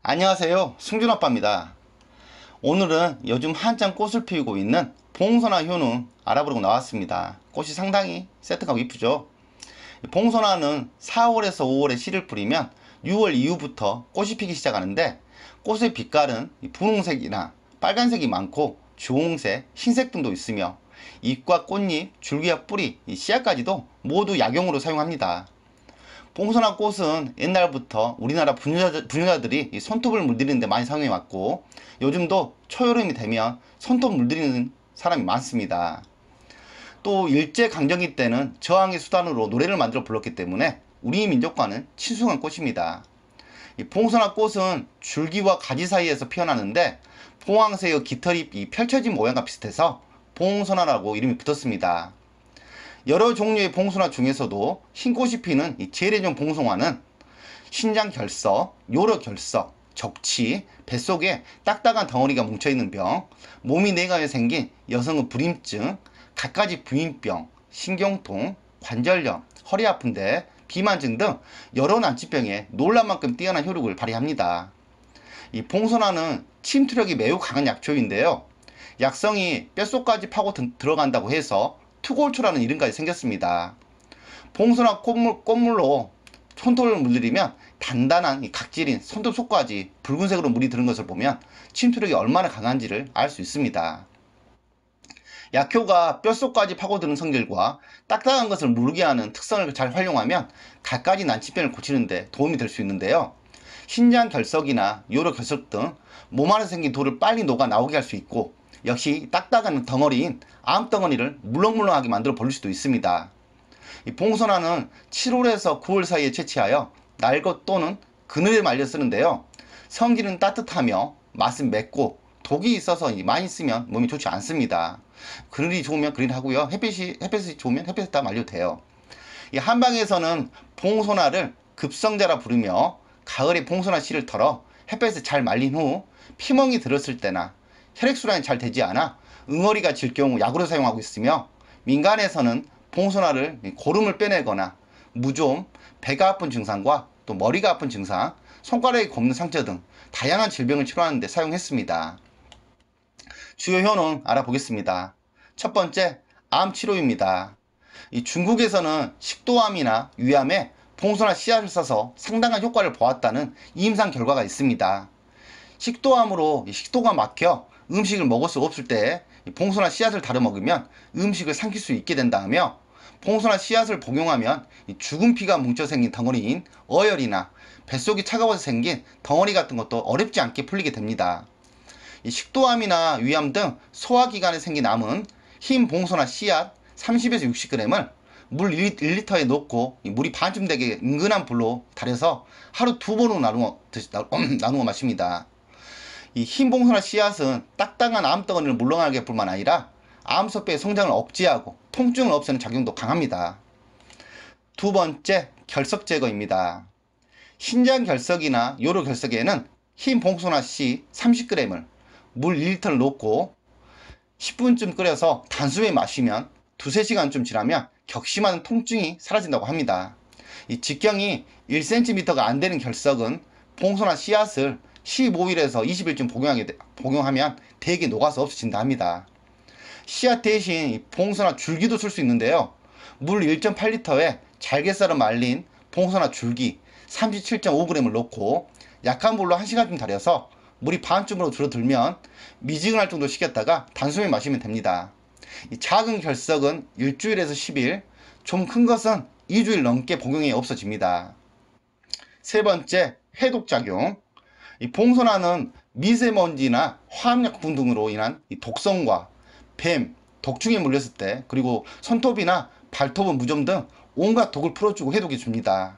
안녕하세요, 승준아빠입니다. 오늘은 요즘 한창 꽃을 피우고 있는 봉선화 효능 알아보려고 나왔습니다. 꽃이 상당히 세트하고 이쁘죠. 봉선화는 4월에서 5월에 씨를 뿌리면 6월 이후부터 꽃이 피기 시작하는데, 꽃의 빛깔은 분홍색이나 빨간색이 많고 주홍색, 흰색 등도 있으며 잎과 꽃잎, 줄기와 뿌리, 씨앗까지도 모두 약용으로 사용합니다. 봉선화 꽃은 옛날부터 우리나라 부녀자들이 손톱을 물들이는데 많이 사용해 왔고, 요즘도 초여름이 되면 손톱 물들이는 사람이 많습니다. 또 일제강점기 때는 저항의 수단으로 노래를 만들어 불렀기 때문에 우리 민족과는 친숙한 꽃입니다. 이 봉선화 꽃은 줄기와 가지 사이에서 피어나는데, 포항새의 깃털잎이 펼쳐진 모양과 비슷해서 봉선화라고 이름이 붙었습니다. 여러 종류의 봉선화 중에서도 흰꽃이 피는 이 재래종 봉선화는 신장결석, 요로결석, 적치, 뱃속에 딱딱한 덩어리가 뭉쳐있는 병, 몸이 내가에 생긴 여성의 불임증, 갖가지 부인병, 신경통, 관절염, 허리 아픈데, 비만증 등 여러 난치병에 놀랄만큼 뛰어난 효력을 발휘합니다. 이 봉선화는 침투력이 매우 강한 약초인데요, 약성이 뼛속까지 파고 들어간다고 해서 투골초라는 이름까지 생겼습니다. 봉선화 꽃물로 손톱을 물들이면 단단한 각질인 손톱 속까지 붉은색으로 물이 드는 것을 보면 침투력이 얼마나 강한지를 알 수 있습니다. 약효가 뼛속까지 파고드는 성질과 딱딱한 것을 무르게 하는 특성을 잘 활용하면 갖가지 난치병을 고치는 데 도움이 될 수 있는데요, 신장결석이나 요로결석 등 몸 안에 생긴 돌을 빨리 녹아 나오게 할 수 있고, 역시 딱딱한 덩어리인 암덩어리를 물렁물렁하게 만들어 버릴 수도 있습니다. 이 봉선화는 7월에서 9월 사이에 채취하여 날것 또는 그늘에 말려 쓰는데요, 성질은 따뜻하며 맛은 맵고 독이 있어서 많이 쓰면 몸이 좋지 않습니다. 그늘이 좋으면 그늘 하고요, 햇빛이 좋으면 햇빛에다 말려도 돼요. 이 한방에서는 봉선화를 급성자라 부르며, 가을에 봉선화 씨를 털어 햇볕에 잘 말린 후 피멍이 들었을 때나 혈액순환이 잘 되지 않아 응어리가 질 경우 약으로 사용하고 있으며, 민간에서는 봉선화를 고름을 빼내거나 무좀, 배가 아픈 증상과 또 머리가 아픈 증상, 손가락이 곱는 상처 등 다양한 질병을 치료하는 데 사용했습니다. 주요 효능 알아보겠습니다. 첫 번째, 암 치료입니다. 이 중국에서는 식도암이나 위암에 봉선화 씨앗을 써서 상당한 효과를 보았다는 임상 결과가 있습니다. 식도암으로 식도가 막혀 음식을 먹을 수 없을 때 봉선화 씨앗을 다려 먹으면 음식을 삼킬 수 있게 된다며, 봉선화 씨앗을 복용하면 죽은 피가 뭉쳐 생긴 덩어리인 어혈이나 뱃속이 차가워서 생긴 덩어리 같은 것도 어렵지 않게 풀리게 됩니다. 식도암이나 위암 등 소화기관에 생긴 암은 흰 봉선화 씨앗 30에서 60g을 물 1리터에 넣고 물이 반쯤 되게 은근한 불로 달여서 하루 2번으로 나누어 마십니다. 이 흰 봉선화 씨앗은 딱딱한 암덩어리를 물러나게 할 뿐만 아니라 암세포의 성장을 억제하고 통증을 없애는 작용도 강합니다. 두 번째, 결석 제거입니다. 신장결석이나 요로결석에는 흰 봉선화 씨 30g을 물 1리터를 넣고 10분쯤 끓여서 단숨에 마시면 2~3시간쯤 지나면 격심한 통증이 사라진다고 합니다. 이 직경이 1cm가 안 되는 결석은 봉선화 씨앗을 15일에서 20일쯤 복용하면 대개 녹아서 없어진다 합니다. 씨앗 대신 봉선화 줄기도 쓸 수 있는데요, 물 1.8리터에 잘게 썰어 말린 봉선화 줄기 37.5g을 넣고 약한 불로 1시간쯤 달여서 물이 반쯤으로 줄어들면 미지근할 정도 식혔다가 단숨에 마시면 됩니다. 이 작은 결석은 일주일에서 10일, 좀 큰 것은 2주일 넘게 복용해 없어집니다. 세 번째, 해독작용. 이 봉선화는 미세먼지나 화학약품 등으로 인한 독성과 뱀, 독충에 물렸을 때, 그리고 손톱이나 발톱은 무좀 등 온갖 독을 풀어주고 해독해 줍니다.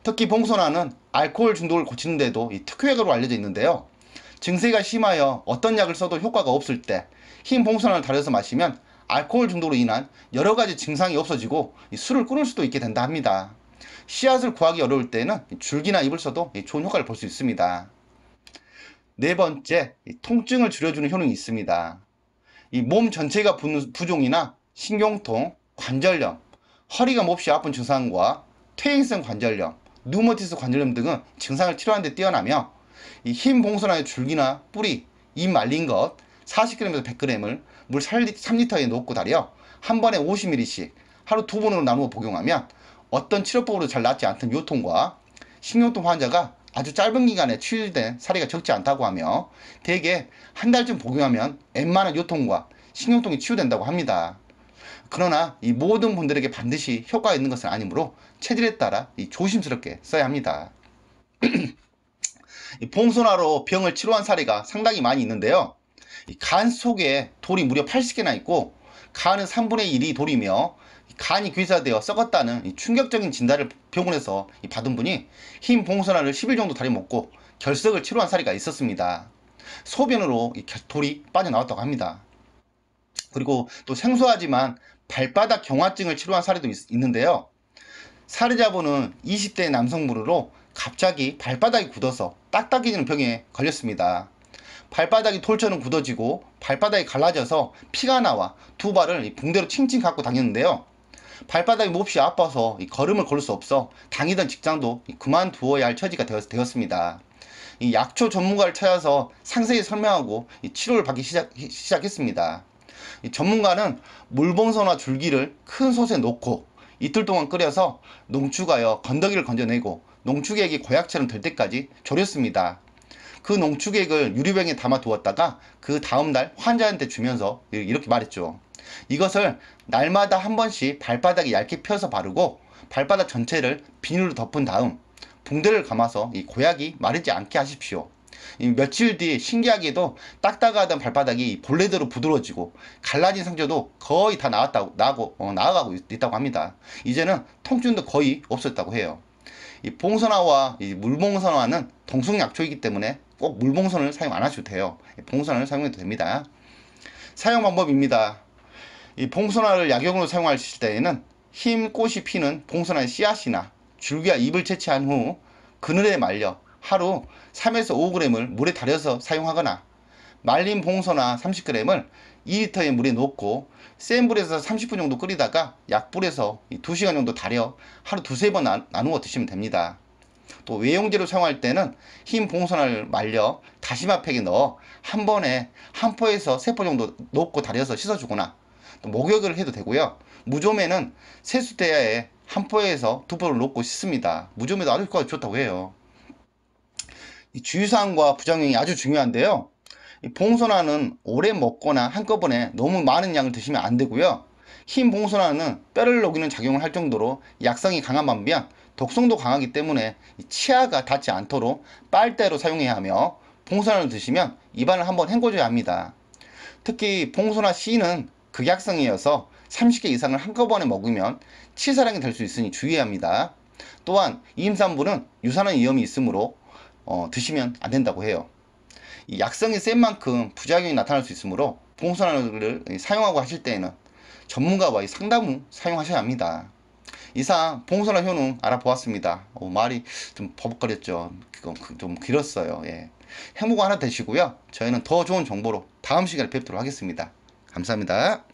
특히 봉선화는 알코올 중독을 고치는 데도 특효약으로 알려져 있는데요, 증세가 심하여 어떤 약을 써도 효과가 없을 때 흰 봉선화를 달여서 마시면 알코올 중독으로 인한 여러가지 증상이 없어지고 술을 끊을 수도 있게 된다 합니다. 씨앗을 구하기 어려울 때는 줄기나 잎을 써도 좋은 효과를 볼 수 있습니다. 네 번째, 통증을 줄여주는 효능이 있습니다. 이 몸 전체가 붓는 부종이나 신경통, 관절염, 허리가 몹시 아픈 증상과 퇴행성 관절염, 누모티스 관절염 등은 증상을 치료하는 데 뛰어나며, 이 흰 봉선화의 줄기나 뿌리, 잎 말린 것 40g에서 100g을 물 3리터에 넣고 달여 한 번에 50ml씩 하루 2번으로 나누어 복용하면 어떤 치료법으로 잘 낫지 않던 요통과 식료통 환자가 아주 짧은 기간에 치유된 사례가 적지 않다고 하며 대개 한 달쯤 복용하면 웬만한 요통과 식료통이 치유된다고 합니다. 그러나 이 모든 분들에게 반드시 효과가 있는 것은 아니므로 체질에 따라 조심스럽게 써야 합니다. 봉선화로 병을 치료한 사례가 상당히 많이 있는데요. 간 속에 돌이 무려 80개나 있고 간은 3분의 1이 돌이며 간이 괴사되어 썩었다는 충격적인 진단을 병원에서 받은 분이 흰 봉선화를 10일 정도 달여 먹고 결석을 치료한 사례가 있었습니다. 소변으로 돌이 빠져나왔다고 합니다. 그리고 또 생소하지만 발바닥 경화증을 치료한 사례도 있는데요. 사례자분은 20대 남성분으로 갑자기 발바닥이 굳어서 딱딱해지는 병에 걸렸습니다. 발바닥이 돌처럼 굳어지고 발바닥이 갈라져서 피가 나와 두 발을 붕대로 칭칭 감고 다녔는데요. 발바닥이 몹시 아파서 걸음을 걸을 수 없어 다니던 직장도 그만두어야 할 처지가 되었습니다. 약초 전문가를 찾아서 상세히 설명하고 치료를 받기 시작했습니다. 전문가는 물봉선화 줄기를 큰 솥에 넣고 이틀 동안 끓여서 농축하여 건더기를 건져내고 농축액이 고약처럼 될 때까지 졸였습니다. 그 농축액을 유리병에 담아 두었다가 그 다음날 환자한테 주면서 이렇게 말했죠. 이것을 날마다 한 번씩 발바닥에 얇게 펴서 바르고 발바닥 전체를 비닐로 덮은 다음 붕대를 감아서 이 고약이 마르지 않게 하십시오. 며칠 뒤 신기하게도 딱딱하던 발바닥이 본래대로 부드러워지고 갈라진 상처도 거의 다 나아가고 있다고 합니다. 이제는 통증도 거의 없었다고 해요. 이 봉선화와 이 물봉선화는 동성약초이기 때문에 꼭 물봉선을 사용 안 하셔도 돼요. 봉선화를 사용해도 됩니다. 사용 방법입니다. 이 봉선화를 약용으로 사용하실 때에는 흰 꽃이 피는 봉선화의 씨앗이나 줄기와 잎을 채취한 후 그늘에 말려 하루 3에서 5g을 물에 달여서 사용하거나 말린 봉선화 30g을 2리터의 물에 넣고 센 불에서 30분 정도 끓이다가 약불에서 2시간 정도 달여 하루 2~3번 나누어 드시면 됩니다. 또 외용제로 사용할 때는 흰 봉선화를 말려 다시마팩에 넣어 한 번에 한 포에서 3포 정도 넣고 달여서 씻어주거나 또 목욕을 해도 되고요. 무좀에는 세수대야에 한 포에서 2포를 넣고 씻습니다. 무좀에도 아주 효과가 좋다고 해요. 이 주의사항과 부작용이 아주 중요한데요. 이 봉선화는 오래 먹거나 한꺼번에 너무 많은 양을 드시면 안 되고요. 흰 봉선화는 뼈를 녹이는 작용을 할 정도로 약성이 강한 반면 독성도 강하기 때문에 치아가 닿지 않도록 빨대로 사용해야 하며 봉선화를 드시면 입안을 한번 헹궈줘야 합니다. 특히 봉선화 씨는 극약성이어서 30개 이상을 한꺼번에 먹으면 치사량이 될 수 있으니 주의해야 합니다. 또한 이 임산부는 유산한 위험이 있으므로 드시면 안 된다고 해요. 이 약성이 센 만큼 부작용이 나타날 수 있으므로 봉선화를 사용하고 하실 때에는 전문가와의 상담 후 사용하셔야 합니다. 이상 봉선화 효능 알아보았습니다. 말이 좀 버벅거렸죠. 좀 길었어요. 예. 행복 하나 되시고요. 저희는 더 좋은 정보로 다음 시간에 뵙도록 하겠습니다. 감사합니다.